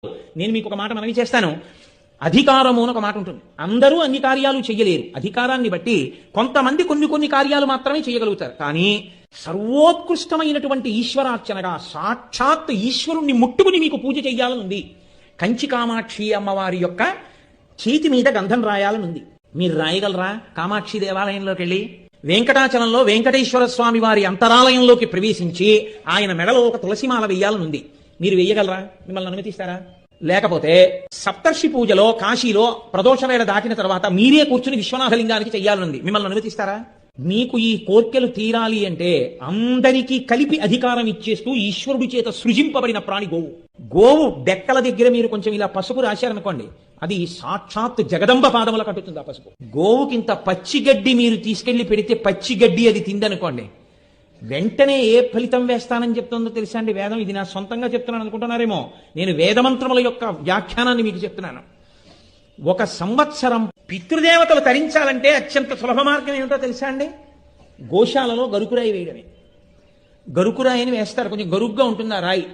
నేను మీకు ఒక మాట మనవి చేస్తాను. అధికారము అని ఒక మాట ఉంటుంది. అందరూ అన్ని కార్యాలు చెయ్యలేరు. అధికారాన్ని బట్టి కొంతమంది కొన్ని కార్యాలు మాత్రమే చేయగలుగుతారు. కానీ సర్వోత్కృష్టమైనటువంటి ఈశ్వరార్చనగా సాక్షాత్ ఈశ్వరుణ్ణి ముట్టుకుని మీకు పూజ చెయ్యాలనుంది. కంచి కామాక్షి అమ్మవారి యొక్క చేతి మీద గంధం రాయాలనుంది. మీరు రాయగలరా? కామాక్షి దేవాలయంలోకి వెళ్ళి వెంకటాచలంలో వెంకటేశ్వర స్వామి వారి అంతరాలయంలోకి ప్రవేశించి ఆయన మెడలో ఒక తులసిమాల వేయాలనుంది. మీరు వేయగలరా? మిమ్మల్ని అనుమతిస్తారా? లేకపోతే సప్తర్షి పూజలో కాశీలో ప్రదోష వేళ దాటిన తర్వాత మీరే కూర్చుని విశ్వనాథలింగానికి చెయ్యాలనుంది. మిమ్మల్ని అనుమతిస్తారా? మీకు ఈ కోర్కెలు తీరాలి అంటే అందరికీ కలిపి అధికారం ఇచ్చేస్తూ ఈశ్వరుడి చేత సృజింపబడిన ప్రాణి గోవు. గోవు డెక్కల దగ్గర మీరు కొంచెం ఇలా పసుపు రాశారనుకోండి, అది సాక్షాత్ జగదంబ పాదముల కట్టుతుంది ఆ పసుపు. గోవుకింత పచ్చిగడ్డి మీరు తీసుకెళ్లి పెడితే పచ్చిగడ్డి అది తిందనుకోండి, వెంటనే ఏ ఫలితం వేస్తానని చెప్తుందో తెలుసా అండి వేదం? ఇది నా సొంతంగా చెప్తున్నాను అనుకుంటున్నారేమో. నేను వేదమంత్రముల యొక్క వ్యాఖ్యానాన్ని మీకు చెప్తున్నాను. ఒక సంవత్సరం పితృదేవతలు తరించాలంటే అత్యంత సులభ మార్గం ఏమిటో తెలుసా అండి? గోశాలలో గరుకురాయి వేయడమే. గరుకురాయిని వేస్తారు, కొంచెం గరుగ్గా ఉంటుంది ఆ రాయి.